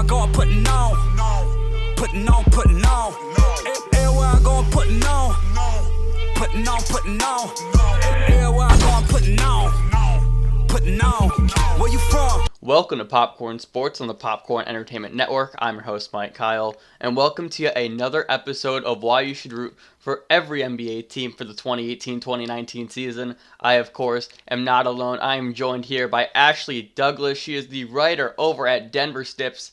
I go, I'm putting on. Putting on, putting on. Everywhere I go, I'm putting on. Putting on, putting on. Everywhere I go, I'm putting on. Putting on. Where you from? Welcome to Popcorn Sports on the Popcorn Entertainment Network. I'm your host, Mike Kyle, and welcome to yet another episode of why you should root for every NBA team for the 2018-2019 season. I, of course, am not alone. I am joined here by Ashley Douglas. She is the writer over at DenverStips.com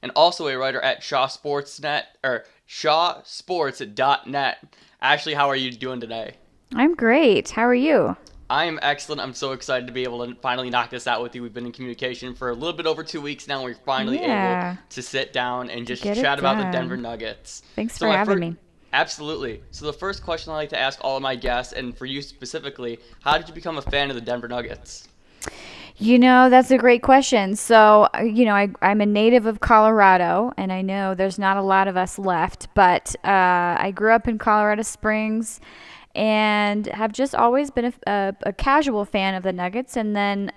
and also a writer at ShawSports.net. Ashley, how are you doing today? I'm great. How are you? I am excellent. I'm so excited to be able to finally knock this out with you. We've been in communication for a little bit over 2 weeks now. We're finally able to sit down and just chat about the Denver Nuggets. Thanks for having me. Absolutely. So the first question I like to ask all of my guests, and for you specifically, how did you become a fan of the Denver Nuggets? You know, that's a great question. So, I'm a native of Colorado, and I know there's not a lot of us left, but I grew up in Colorado Springs and have just always been a casual fan of the Nuggets. And then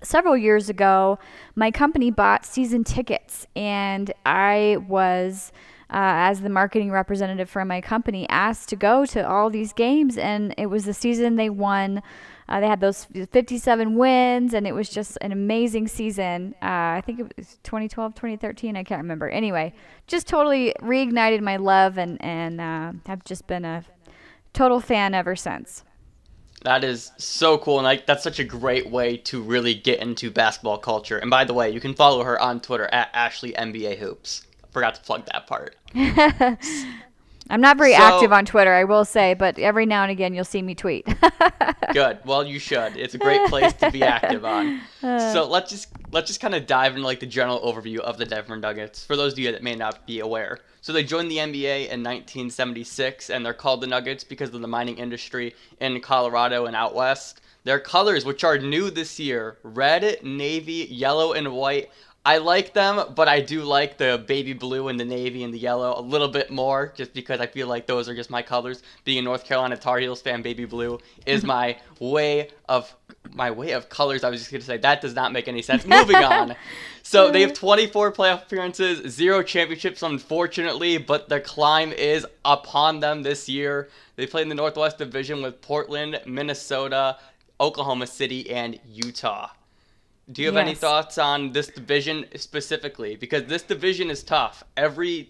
several years ago, my company bought season tickets, and I was, as the marketing representative for my company, asked to go to all these games. And it was the season they won. They had those 57 wins, and it was just an amazing season. I think it was 2012, 2013. I can't remember. Anyway, just totally reignited my love and have just been a total fan ever since. That is so cool, and that's such a great way to really get into basketball culture. And by the way, you can follow her on Twitter at Ashley NBA Hoops. Forgot to plug that part. I'm not very active on Twitter, I will say, but every now and again you'll see me tweet. Good. Well, you should. It's a great place to be active on. So let's just kind of dive into the general overview of the Denver Nuggets for those of you that may not be aware. So they joined the NBA in 1976, and they're called the Nuggets because of the mining industry in Colorado and out west. Their colors, which are new this year, red, navy, yellow, and white. I like them, but I do like the baby blue and the navy and the yellow a little bit more, just because I feel like those are just my colors. Being a North Carolina Tar Heels fan, baby blue is my way of colors. I was just going to say that does not make any sense. Moving on. So they have 24 playoff appearances, 0 championships, unfortunately, but the climb is upon them this year. They play in the Northwest Division with Portland, Minnesota, Oklahoma City, and Utah. Do you have any thoughts on this division specifically? Because this division is tough. Every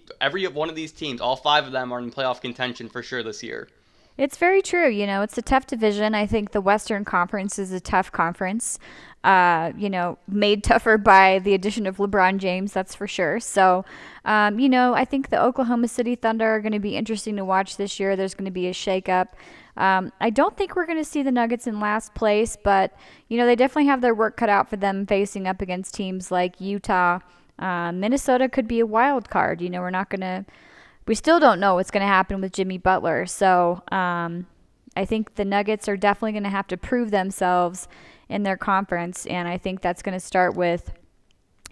one of these teams, all 5 of them, are in playoff contention for sure this year. It's very true. It's a tough division. I think the Western Conference is a tough conference, made tougher by the addition of LeBron James, that's for sure. So, I think the Oklahoma City Thunder are going to be interesting to watch this year. There's going to be a shakeup. I don't think we're going to see the Nuggets in last place, but, they definitely have their work cut out for them facing up against teams like Utah. Minnesota could be a wild card. We still don't know what's going to happen with Jimmy Butler. So I think the Nuggets are definitely going to have to prove themselves in their conference, and I think that's going to start with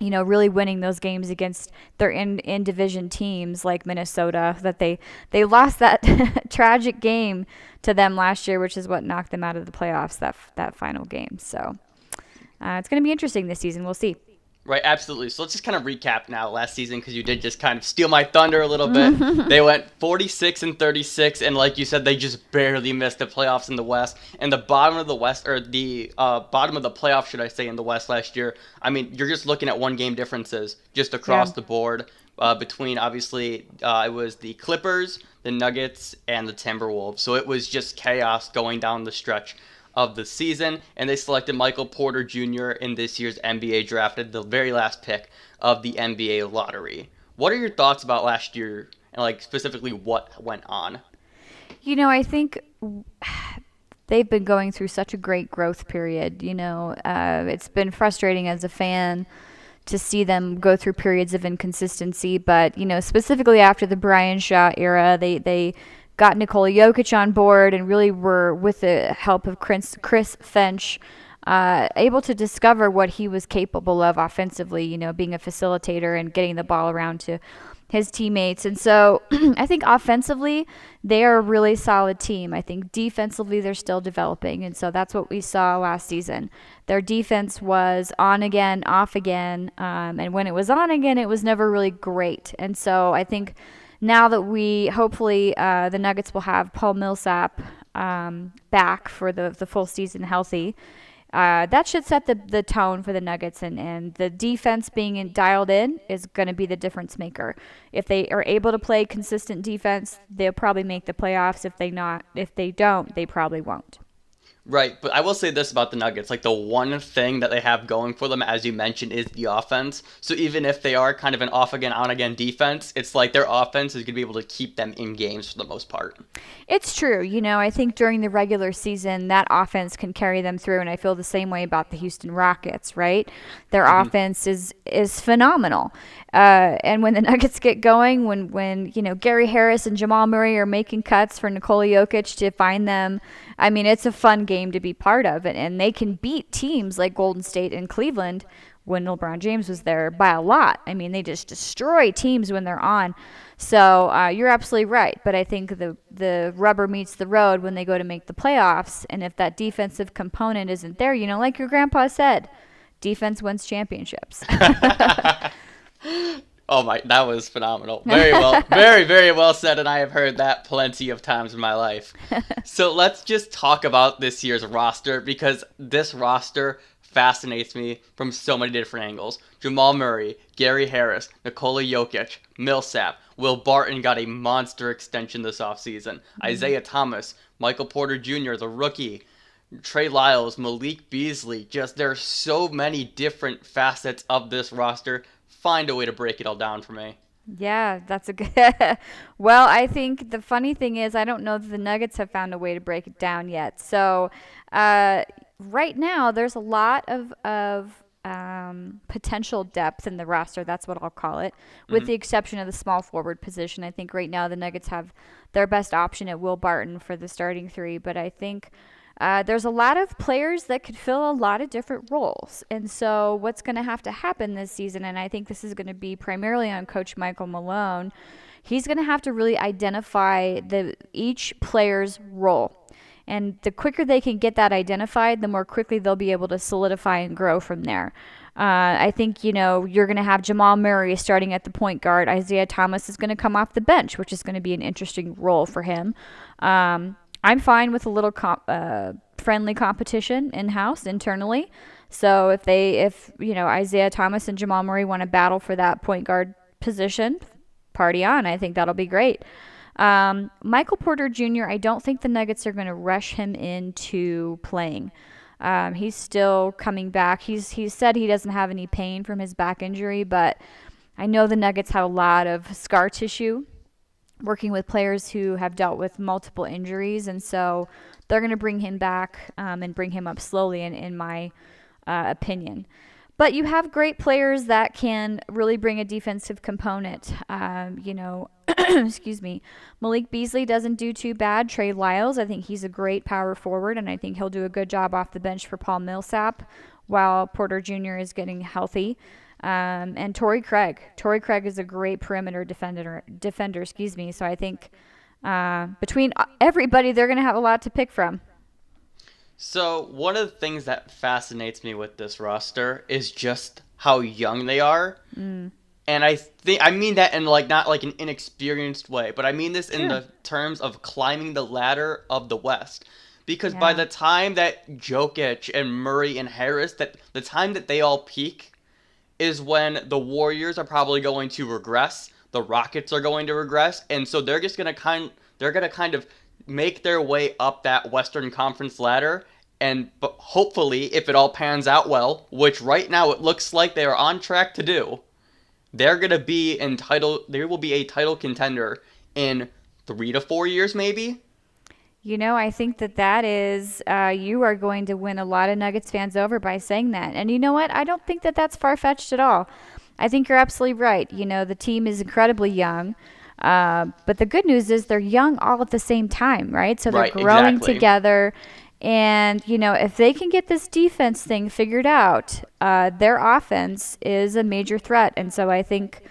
really winning those games against their in-division teams like Minnesota, that they lost that tragic game to them last year, which is what knocked them out of the playoffs, that final game. So it's going to be interesting this season. We'll see. Right, absolutely. So let's just kind of recap now last season, because you did just kind of steal my thunder a little bit. They went 46-36, and like you said, they just barely missed the playoffs in the West. And the bottom of the West, or the bottom of the playoffs, should I say, in the West last year. I mean, you're just looking at one-game differences just across the board between, obviously, it was the Clippers, the Nuggets, and the Timberwolves. So it was just chaos going down the stretch of the season, and they selected Michael Porter Jr. in this year's NBA draft, the very last pick of the NBA lottery. What are your thoughts about last year, and specifically what went on? I think they've been going through such a great growth period. It's been frustrating as a fan to see them go through periods of inconsistency, but specifically after the Brian Shaw era, they got Nikola Jokic on board and really were, with the help of Chris Finch, able to discover what he was capable of offensively, being a facilitator and getting the ball around to his teammates. And so I think offensively, they are a really solid team. I think defensively, they're still developing. And so that's what we saw last season. Their defense was on again, off again. And when it was on again, it was never really great. And so I think now that hopefully the Nuggets will have Paul Millsap back for the full season healthy, that should set the tone for the Nuggets, and the defense being dialed in is going to be the difference maker. If they are able to play consistent defense, they'll probably make the playoffs. If they don't, they probably won't. Right, but I will say this about the Nuggets. Like, the one thing that they have going for them, as you mentioned, is the offense. So even if they are kind of an off-again, on-again defense, it's like their offense is going to be able to keep them in games for the most part. It's true. I think during the regular season, that offense can carry them through, and I feel the same way about the Houston Rockets, right? Their offense is phenomenal. And when the Nuggets get going, when Gary Harris and Jamal Murray are making cuts for Nikola Jokic to find them, I mean, it's a fun game to be part of, and they can beat teams like Golden State and Cleveland when LeBron James was there by a lot. I mean, they just destroy teams when they're on. So you're absolutely right, but I think the rubber meets the road when they go to make the playoffs, and if that defensive component isn't there, like your grandpa said, defense wins championships. Oh my, that was phenomenal. Very well, very, very well said, and I have heard that plenty of times in my life. So let's just talk about this year's roster, because this roster fascinates me from so many different angles. Jamal Murray, Gary Harris, Nikola Jokic, Millsap, Will Barton got a monster extension this offseason. Isaiah Thomas, Michael Porter Jr., the rookie, Trey Lyles, Malik Beasley. Just, there are so many different facets of this roster. Find a way to break it all down for me. Yeah, that's a good. Well, I think the funny thing is I don't know that the Nuggets have found a way to break it down yet. So right now there's a lot of potential depth in the roster. That's what I'll call it, with the exception of the small forward position. I think right now the Nuggets have their best option at Will Barton for the starting three, but I think there's a lot of players that could fill a lot of different roles. And so what's going to have to happen this season, and I think this is going to be primarily on Coach Michael Malone, he's going to have to really identify each player's role. And the quicker they can get that identified, the more quickly they'll be able to solidify and grow from there. I think, you're going to have Jamal Murray starting at the point guard. Isaiah Thomas is going to come off the bench, which is going to be an interesting role for him. I'm fine with a little friendly competition in-house, internally. So if Isaiah Thomas and Jamal Murray want to battle for that point guard position, party on. I think that'll be great. Michael Porter Jr., I don't think the Nuggets are going to rush him into playing. He's still coming back. He's said he doesn't have any pain from his back injury, but I know the Nuggets have a lot of scar tissue working with players who have dealt with multiple injuries, and so they're going to bring him back and bring him up slowly, in my opinion. But you have great players that can really bring a defensive component. Excuse me. Malik Beasley doesn't do too bad. Trey Lyles, I think he's a great power forward, and I think he'll do a good job off the bench for Paul Millsap while Porter Jr. is getting healthy. And Torrey Craig. Torrey Craig is a great perimeter defender. So I think between everybody, they're going to have a lot to pick from. So one of the things that fascinates me with this roster is just how young they are. And I mean that in not like an inexperienced way, but I mean this in the terms of climbing the ladder of the West. Because by the time that Jokic and Murray and Harris, that the time that they all peak is when the Warriors are probably going to regress, the Rockets are going to regress, and so they're just going to kind of make their way up that Western Conference ladder, but hopefully, if it all pans out well, which right now it looks like they are on track to do, they will be a title contender in 3 to 4 years, maybe. I think that is, you are going to win a lot of Nuggets fans over by saying that. And you know what? I don't think that that's far-fetched at all. I think you're absolutely right. The team is incredibly young. But the good news is they're young all at the same time, right? So they're growing together. And, if they can get this defense thing figured out, their offense is a major threat. And so I think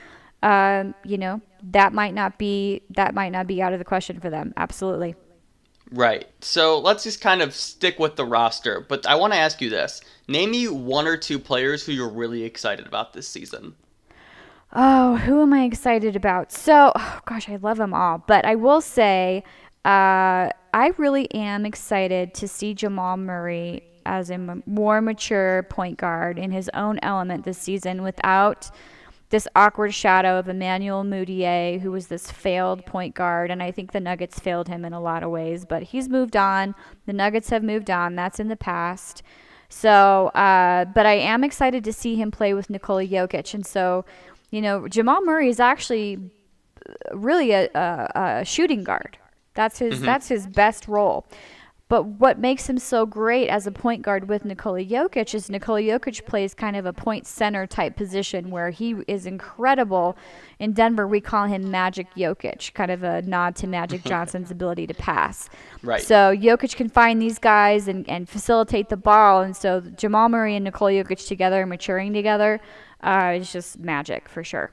that might not be out of the question for them. Absolutely. Right. So let's just kind of stick with the roster. But I want to ask you this. Name me one or two players who you're really excited about this season. Oh, who am I excited about? So, oh gosh, I love them all. But I will say, I really am excited to see Jamal Murray as a more mature point guard in his own element this season without this awkward shadow of Emmanuel Mudiay, who was this failed point guard. And I think the Nuggets failed him in a lot of ways. But he's moved on. The Nuggets have moved on. That's in the past. So, but I am excited to see him play with Nikola Jokic. And so, Jamal Murray is actually really a shooting guard. That's his best role. But what makes him so great as a point guard with Nikola Jokic is Nikola Jokic plays kind of a point center type position where he is incredible. In Denver, we call him Magic Jokic, kind of a nod to Magic Johnson's ability to pass. Right. So Jokic can find these guys and facilitate the ball. And so Jamal Murray and Nikola Jokic together, maturing together, it's just magic for sure.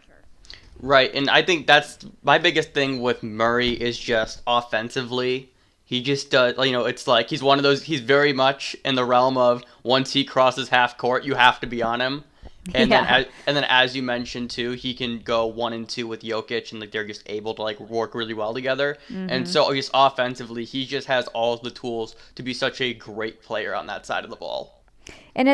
Right, and I think that's my biggest thing with Murray is just offensively. He just does, it's like he's one of those, he's very much in the realm of once he crosses half court, you have to be on him. And then as you mentioned too, he can go 1 and 2 with Jokic, and they're just able to work really well together. And so just offensively, he just has all the tools to be such a great player on that side of the ball. And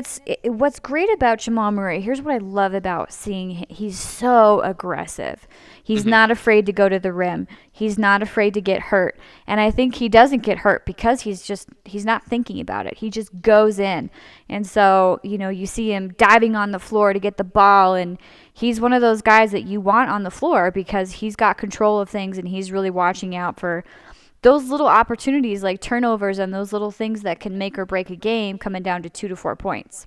what's great about Jamal Murray, here's what I love about seeing him. He's so aggressive. He's not afraid to go to the rim. He's not afraid to get hurt. And I think he doesn't get hurt because he's not thinking about it. He just goes in. And so, you see him diving on the floor to get the ball, and he's one of those guys that you want on the floor because he's got control of things and he's really watching out for those little opportunities like turnovers and those little things that can make or break a game coming down to 2 to 4 points.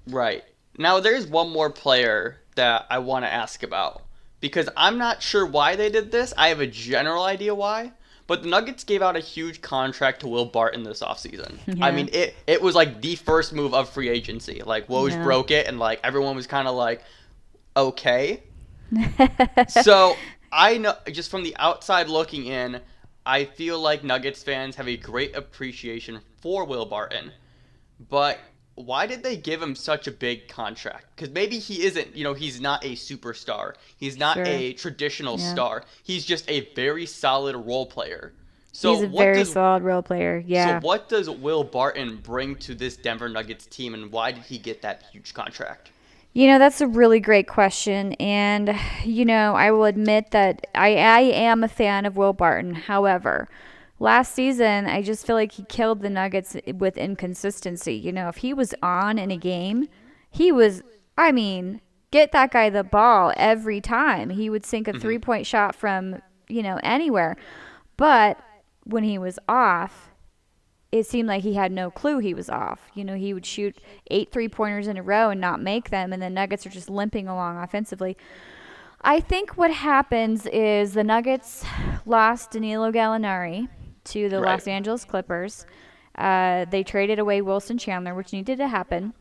Right. Now, there's one more player that I want to ask about because I'm not sure why they did this. I have a general idea why, but the Nuggets gave out a huge contract to Will Barton this offseason. Yeah. I mean, it was like the first move of free agency. Like, Woj broke it, and everyone was kind of like, okay. So I know, just from the outside looking in, I feel like Nuggets fans have a great appreciation for Will Barton, but why did they give him such a big contract? Because maybe he isn't, he's not a superstar. He's not a traditional star. He's just a very solid role player. So he's a very solid role player, yeah. So what does Will Barton bring to this Denver Nuggets team, and why did he get that huge contract? That's a really great question. And, I will admit that I am a fan of Will Barton. However, last season, I just feel like he killed the Nuggets with inconsistency. If he was on in a game, get that guy the ball every time. He would sink a 3-point shot from, anywhere. But when he was off, it seemed like he had no clue he was off. He would shoot 8 3-pointers in a row and not make them, and the Nuggets are just limping along offensively. I think what happens is the Nuggets lost Danilo Gallinari to the Los Angeles Clippers. They traded away Wilson Chandler, which needed to happen.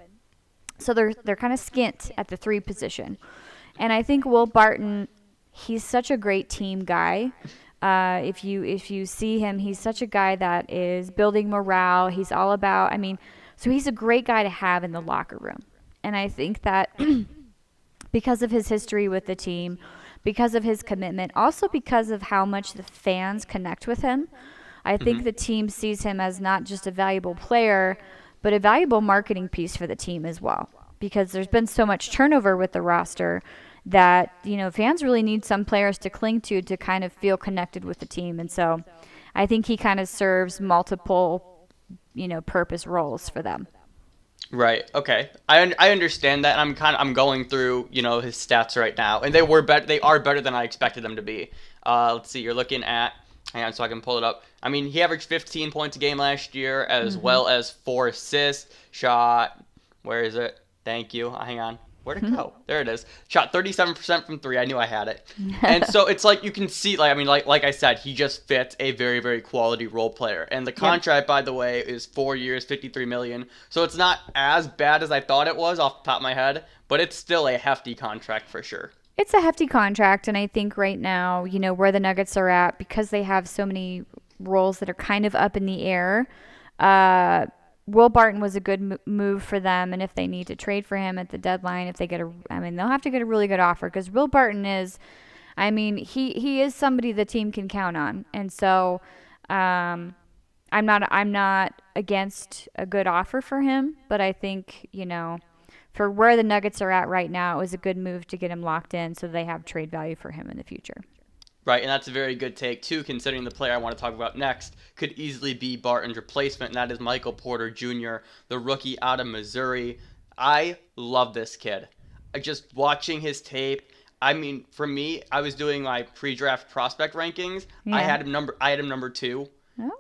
So they're kind of skint at the 3 position. And I think Will Barton, he's such a great team guy. If you see him, he's such a guy that is building morale. He's all about, so he's a great guy to have in the locker room. And I think that because of his history with the team, because of his commitment, also because of how much the fans connect with him, I think the team sees him as not just a valuable player, but a valuable marketing piece for the team as well. Because there's been so much turnover with the roster that, fans really need some players to cling to kind of feel connected with the team. And so I think he kind of serves multiple, purpose roles for them. Right. Okay. I understand that. And I'm going through, his stats right now, and they are better than I expected them to be. Let's see. You're looking at, hang on so I can pull it up. He averaged 15 points a game last year, as well as 4 assists, shot, where is it? Thank you. Hang on. Where'd it go? There it is. Shot 37% from 3. I knew I had it. And so it's like you can see, like I said, he just fits a very, very quality role player. And the contract, by the way, is 4 years, $53 million. So it's not as bad as I thought it was off the top of my head, but it's still a hefty contract for sure. It's a hefty contract, and I think right now, where the Nuggets are at, because they have so many roles that are kind of up in the air. Uh, Will Barton was a good move for them, and if they need to trade for him at the deadline, if they get they'll have to get a really good offer because Will Barton is, he is somebody the team can count on, and so, I'm not against a good offer for him, but I think for where the Nuggets are at right now, it was a good move to get him locked in so they have trade value for him in the future. Right, and that's a very good take, too, considering the player I want to talk about next could easily be Barton's replacement, and that is Michael Porter Jr., the rookie out of Missouri. I love this kid. Just watching his tape, for me, I was doing my pre-draft prospect rankings. Yeah. I had him number 2,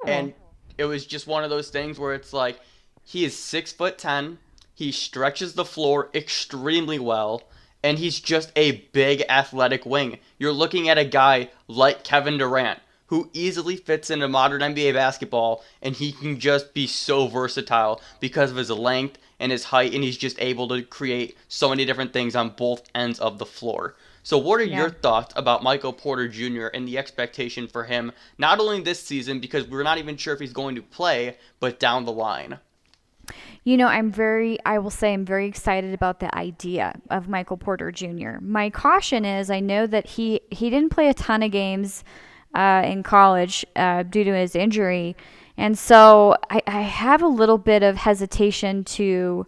and it was just one of those things where it's like, he is 6'10", he stretches the floor extremely well, and he's just a big athletic wing. You're looking at a guy like Kevin Durant, who easily fits into modern NBA basketball, and he can just be so versatile because of his length and his height, and he's just able to create so many different things on both ends of the floor. So what are your thoughts about Michael Porter Jr. and the expectation for him, not only this season, because we're not even sure if he's going to play, but down the line? I'm very excited about the idea of Michael Porter Jr. My caution is I know that he didn't play a ton of games in college due to his injury. And so I have a little bit of hesitation to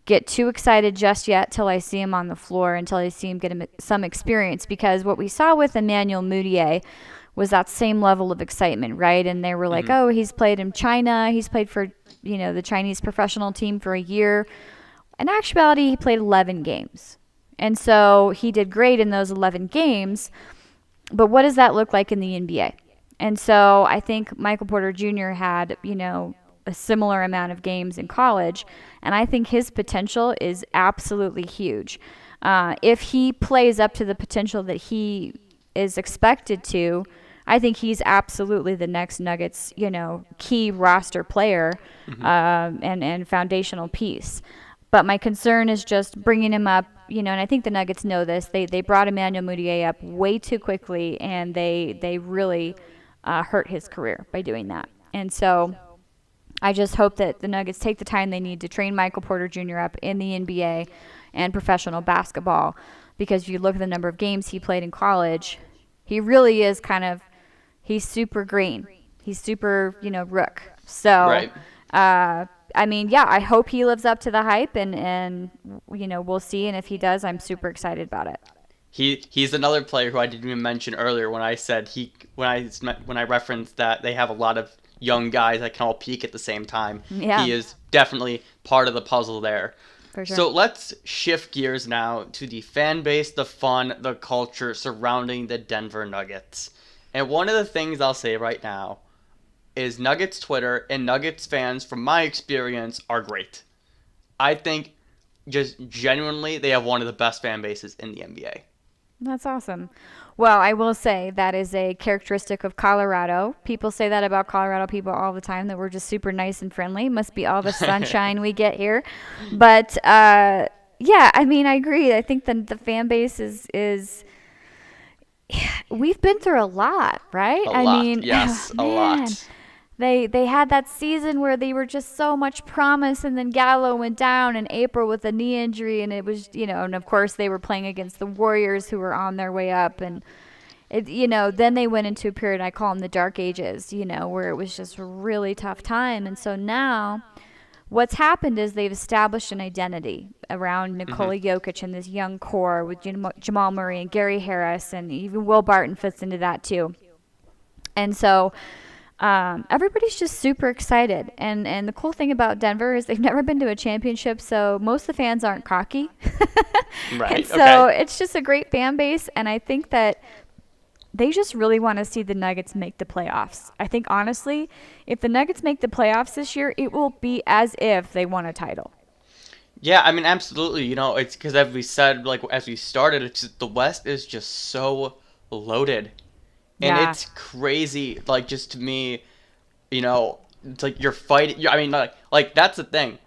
get too excited just yet till I see him on the floor, until I see him get some experience. Because what we saw with Emmanuel Mudiay was that same level of excitement, right? And they were like, oh, he's played in China. He's played for, the Chinese professional team for a year. In actuality, he played 11 games. And so he did great in those 11 games. But what does that look like in the NBA? And so I think Michael Porter Jr. had, a similar amount of games in college. And I think his potential is absolutely huge. If he plays up to the potential that he is expected to, I think he's absolutely the next Nuggets, key roster player and foundational piece. But my concern is just bringing him up, and I think the Nuggets know this. They brought Emmanuel Mudiay up way too quickly, and they really hurt his career by doing that. And so I just hope that the Nuggets take the time they need to train Michael Porter Jr. up in the NBA and professional basketball, because if you look at the number of games he played in college, he really is he's super green. He's super, rook. So, right. I hope he lives up to the hype, and we'll see. And if he does, I'm super excited about it. He's another player who I didn't even mention earlier when I said when I referenced that they have a lot of young guys that can all peak at the same time. Yeah. He is definitely part of the puzzle there. For sure. So let's shift gears now to the fan base, the fun, the culture surrounding the Denver Nuggets. And one of the things I'll say right now is Nuggets Twitter and Nuggets fans, from my experience, are great. I think just genuinely they have one of the best fan bases in the NBA. That's awesome. Well, I will say that is a characteristic of Colorado. People say that about Colorado people all the time, that we're just super nice and friendly. Must be all the sunshine we get here. But, I agree. I think the fan base is we've been through a lot, right? A lot. They had that season where they were just so much promise, and then Gallo went down in April with a knee injury, and it was, and of course they were playing against the Warriors, who were on their way up, and then they went into a period, I call them the dark ages, where it was just a really tough time. And so now what's happened is they've established an identity around Nikola Jokic and this young core with Jamal Murray and Gary Harris, and even Will Barton fits into that too. And so everybody's just super excited. And the cool thing about Denver is they've never been to a championship, so most of the fans aren't cocky. Right. And so it's just a great fan base, and I think that they just really want to see the Nuggets make the playoffs. I think, honestly, if the Nuggets make the playoffs this year, it will be as if they won a title. Yeah, absolutely. It's because, as we said, as we started, it's just, the West is just so loaded. And it's crazy, just to me, it's like you're fighting. That's the thing.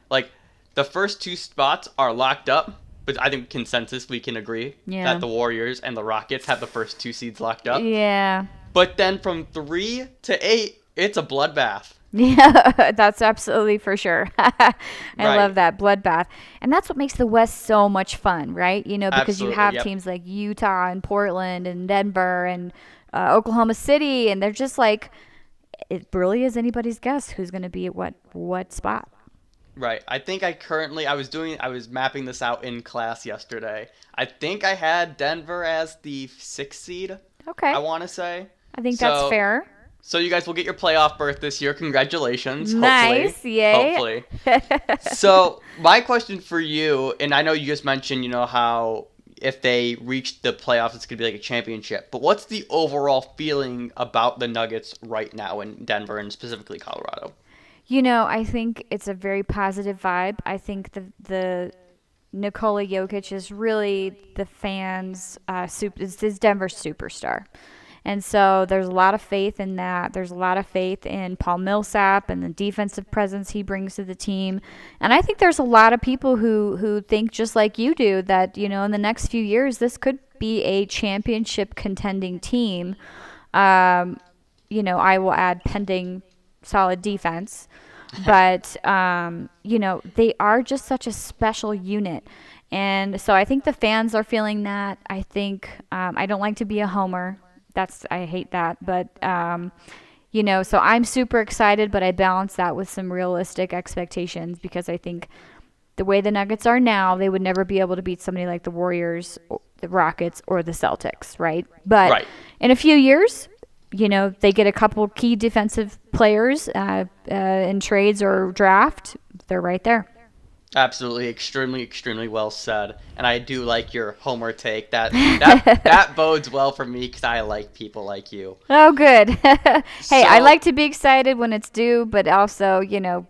The first two spots are locked up, but I think consensus we can agree Yeah. that the Warriors and the Rockets have the first 2 seeds locked up. Yeah. But then from 3 to 8, it's a bloodbath. Yeah, that's absolutely for sure. I Right. love that bloodbath. And that's what makes the West so much fun, right? You know, because Absolutely, you have yep. teams like Utah and Portland and Denver and Oklahoma City, and they're just like, it really is anybody's guess who's going to be at what spot. Right. I think I was mapping this out in class yesterday. I think I had Denver as the 6th seed, Okay. I want to say. I think that's So- fair. So you guys will get your playoff berth this year. Congratulations. Nice, Hopefully. yay. Hopefully. So my question for you, and I know you just mentioned, how if they reach the playoffs, it's going to be like a championship. But what's the overall feeling about the Nuggets right now in Denver and specifically Colorado? I think it's a very positive vibe. I think the Nikola Jokic is really the fans' is Denver's superstar. And so there's a lot of faith in that. There's a lot of faith in Paul Millsap and the defensive presence he brings to the team. And I think there's a lot of people who think just like you do that, in the next few years, this could be a championship contending team. I will add pending solid defense. But, they are just such a special unit. And so I think the fans are feeling that. I think I don't like to be a homer. I hate that. But, so I'm super excited, but I balance that with some realistic expectations because I think the way the Nuggets are now, they would never be able to beat somebody like the Warriors, the Rockets, or the Celtics, right? But Right. in a few years, they get a couple key defensive players in trades or draft, they're right there. Absolutely, extremely, extremely well said. And I do like your homer take. That bodes well for me because I like people like you. Oh, good. Hey, I So- like to be excited when it's due, but also,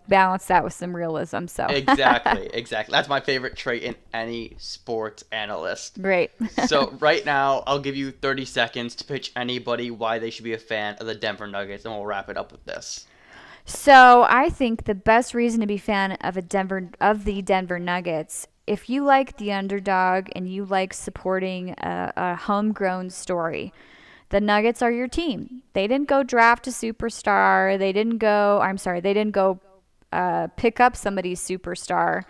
balance that with some realism. So Exactly. That's my favorite trait in any sports analyst. great. So right now, I'll give you 30 seconds to pitch anybody why they should be a fan of the Denver Nuggets, and we'll wrap it up with this. So I think the best reason to be a fan of the Denver Nuggets, if you like the underdog and you like supporting a homegrown story, the Nuggets are your team. They didn't go draft a superstar. They didn't go pick up somebody's superstar.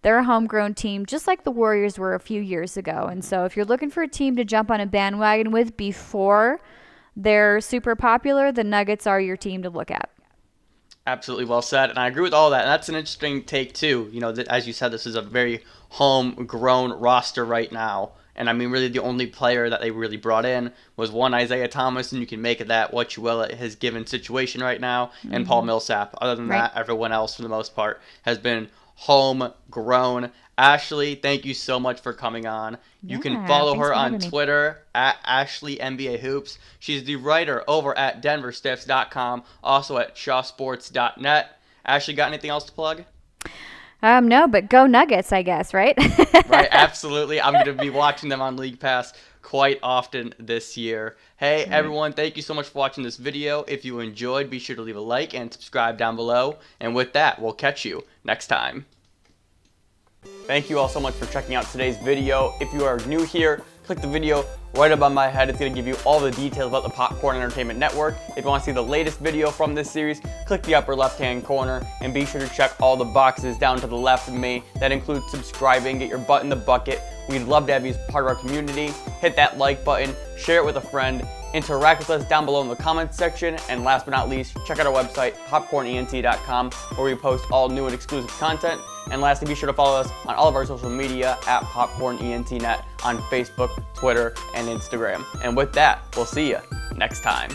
They're a homegrown team, just like the Warriors were a few years ago. And so if you're looking for a team to jump on a bandwagon with before they're super popular, the Nuggets are your team to look at. Absolutely well said, and I agree with all that. And that's an interesting take too. As you said, this is a very homegrown roster right now. And I mean, really, the only player that they really brought in was one Isaiah Thomas, and you can make of that what you will at his given situation right now, and Paul Millsap. Other than Right. that, everyone else, for the most part, has been homegrown. Ashley, thank you so much for coming on. You can Yeah, follow thanks her for on having me. Twitter at Ashley NBA Hoops. She's the writer over at DenverStiffs.com, also at ShawSports.net. Ashley, got anything else to plug? No, but go Nuggets, I guess, right? Right, absolutely. I'm going to be watching them on League Pass quite often this year. Hey, everyone, thank you so much for watching this video. If you enjoyed, be sure to leave a like and subscribe down below. And with that, we'll catch you next time. Thank you all so much for checking out today's video. If you are new here, click the video right above my head. It's going to give you all the details about the Popcorn Entertainment Network. If you want to see the latest video from this series, click the upper left-hand corner and be sure to check all the boxes down to the left of me. That includes subscribing, get your butt in the bucket. We'd love to have you as part of our community. Hit that like button, share it with a friend, interact with us down below in the comments section, and last but not least, check out our website, popcornent.com, where we post all new and exclusive content. And lastly, be sure to follow us on all of our social media at popcornentnet on Facebook, Twitter, and Instagram. And with that, we'll see you next time.